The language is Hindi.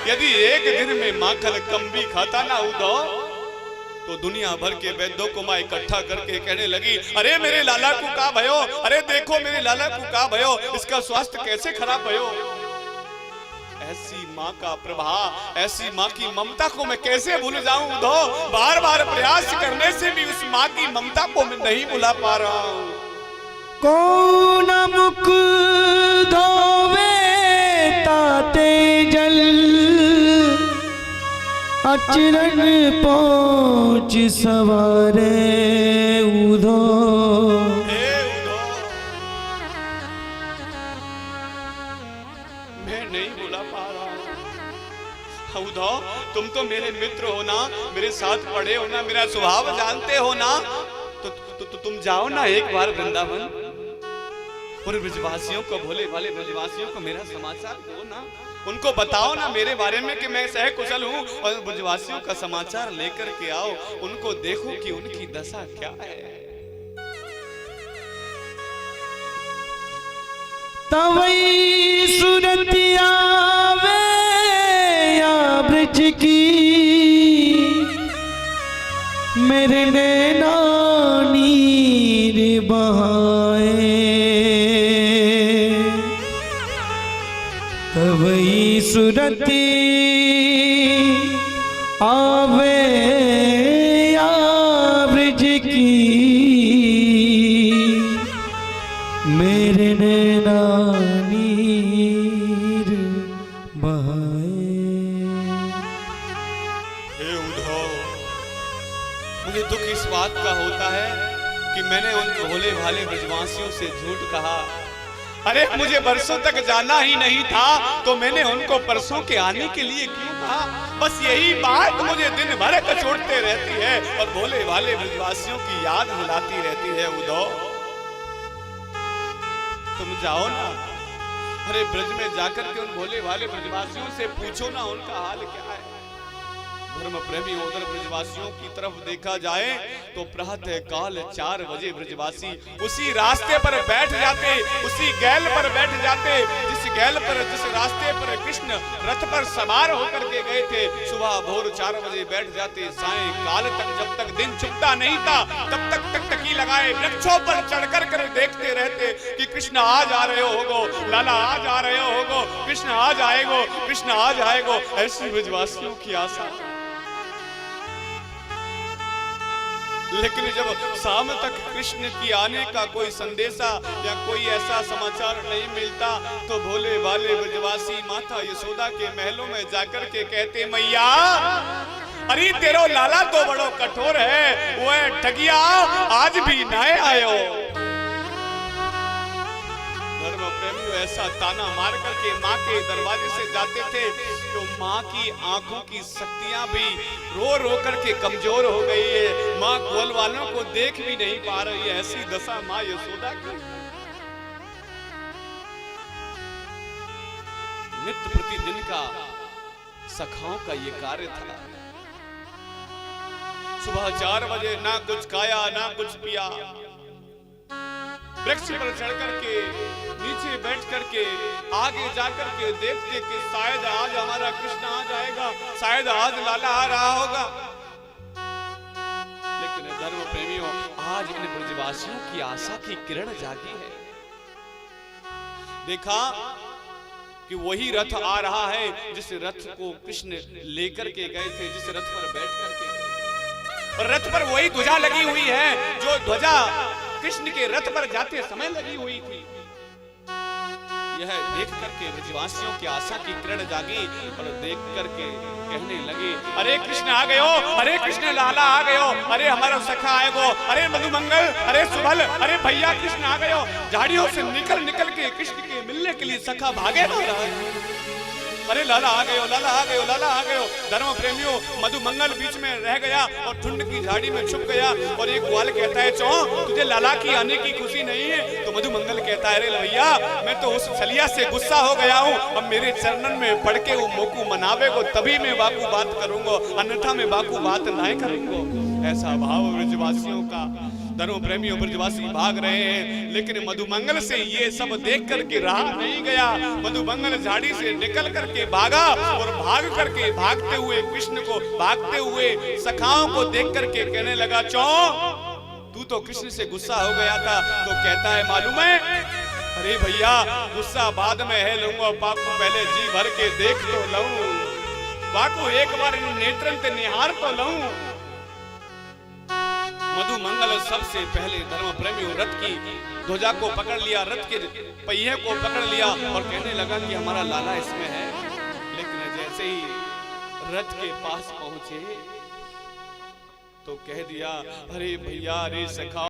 यदि एक दिन में माखन कम भी खाता ना उदो तो दुनिया भर के वैद्यों को मां इकट्ठा करके कहने लगी, अरे मेरे लाला को का भयो, अरे देखो मेरे लाला को का भयो, इसका स्वास्थ्य कैसे खराब भयो। ऐसी माँ का प्रभाव, ऐसी माँ की ममता को मैं कैसे भूल जाऊं उदो। बार बार प्रयास करने से भी उस माँ की ममता को मैं नहीं भुला पा रहा हूं। कौन मुख धोवे ताते जल, अचरन पहुंच सवारे उधो। मैं नहीं भुला पा रहा हूं उधो। तुम तो मेरे मित्र हो ना, मेरे साथ पढ़े हो ना, मेरा स्वभाव जानते हो ना, तो तुम जाओ ना एक बार वृंदावन और ब्रजवासियों को, भोले भाले ब्रजवासियों को मेरा समाचार दो ना, उनको बताओ ना मेरे बारे में कि मैं सह कुशल हूं, और ब्रजवासियों का समाचार लेकर के आओ, उनको देखो कि उनकी दशा क्या है। तवई सूरत आवे या ब्रज की, मेरे नैना नीर बहाए। तवई सूरत आवे या ब्रज की, मेरे नैना नीर बहाए। हे उद्धव, मुझे दुख इस बात का होता है कि मैंने उन भोले भाले ब्रजवासियों से झूठ कहा। अरे मुझे बरसों तक जाना ही नहीं था तो मैंने उनको परसों के आने के लिए क्यों कहा। बस यही बात मुझे दिन भर कचोटते रहती है और भोले भाले ब्रजवासियों की याद दिलाती रहती है। उद्धव, तुम जाओ ना, अरे ब्रज में जाकर के उन भोले भाले ब्रजवासियों से पूछो ना उनका हाल क्या है। धर्म प्रेमी उधर ब्रजवासियों की तरफ देखा जाए तो प्रातः काल 4 बजे ब्रजवासी उसी रास्ते पर बैठ जाते, उसी गैल पर बैठ जाते जिस रास्ते पर कृष्ण रथ पर सवार होकर के गए थे। सुबह भोर 4 बजे बैठ जाते, सायं काल तक, जब तक दिन छुपता नहीं था तब तक टकटकी लगाए वृक्षों पर चढ़कर कर देखते रहते कि कृष्ण आज आ रहे होगो, लाला आज आ रहे होगो, कृष्ण आज आएगो, कृष्ण आज आएगो। ऐसी ब्रजवासियों की आशा। लेकिन जब शाम तक कृष्ण की आने का कोई संदेशा या कोई ऐसा समाचार नहीं मिलता तो भोले भाले ब्रजवासी माता यशोदा के महलों में जाकर के कहते, मैया अरे तेरो लाला तो बड़ो कठोर है, वो है ठगिया, आज भी नए आयो। धर्म प्रेमी ऐसा ताना मार करके माँ के दरवाजे से जाते थे तो माँ की आंखों की शक्तियां भी रो रो करके कमजोर हो गई है। माँ गोल वालों को देख भी नहीं पा रही है। ऐसी दशा माँ यशोदा की। नित्य प्रतिदिन का सखाओं का ये कार्य था। सुबह 4 बजे ना कुछ खाया ना कुछ पिया, वृक्ष पर चढ़ करके नीचे बैठ करके आगे जाकर के देखते कि शायद आज हमारा कृष्ण आ जाएगा, शायद आज लाला आ रहा होगा। लेकिन धर्म प्रेमियों, आज इन ब्रजवासियों की आशा की किरण जागी है। देखा कि वही रथ आ रहा है जिस रथ को कृष्ण लेकर के गए थे, जिस रथ पर बैठ करके, और रथ पर वही ध्वजा लगी हुई है जो ध्वजा कृष्ण के रथ पर जाते समय लगी हुई थी। यह देख करके ब्रजवासियों की आशा की किरण जागी और देख करके कहने लगे, अरे कृष्ण आ गयो, अरे कृष्ण लाला आ गयो, अरे हमारा सखा आएगो, अरे मधुमंगल, अरे सुबल, अरे भैया कृष्ण आ गयो। झाड़ियों से निकल के कृष्ण के मिलने के लिए सखा भागे हो रहा है। अरे लाला आ गयो, लाला आ गयो, लाला आ गयो। धर्म प्रेमियों, मधुमंगल बीच में रह गया और ठुंड की झाड़ी में छुप गया और एक ग्वाल कहता है, चौ तुझे लाला की आने की खुशी नहीं है? तो मधुमंगल कहता है, अरे भैया मैं तो उस छलिया से गुस्सा हो गया हूँ, अब मेरे चरणन में पड़ के वो मोकू मनावे को तभी मैं बाकू बात करूंगा, अन्यथा मैं बाकू बात ना करूंगा। ऐसा भाव ब्रजवासियों का। धर्म प्रेमियों ब्रजवासी भाग रहे हैं, लेकिन मधुमंगल से ये सब देख करके रहा नहीं गया। मधुमंगल झाड़ी से निकल करके भागा और भाग करके भागते हुए कृष्ण को, भागते हुए सखाओं को देख करके कहने लगा, चौ तू तो कृष्ण से गुस्सा हो गया था। तो कहता है मालूम है, अरे भैया गुस्सा बाद में है, लूंगा पाकू पहले जी भर के देख तो लूं, पाकू एक बार नेत्रन ते निहार तो लूं। मधुमंगल सबसे पहले धर्म प्रेमी रथ की ध्वजा को पकड़ लिया, रथ के पहिए को पकड़ लिया और कहने लगा कि हमारा लाला इसमें है। लेकिन जैसे ही रथ के पास पहुंचे तो कह दिया, अरे भैया, अरे सखा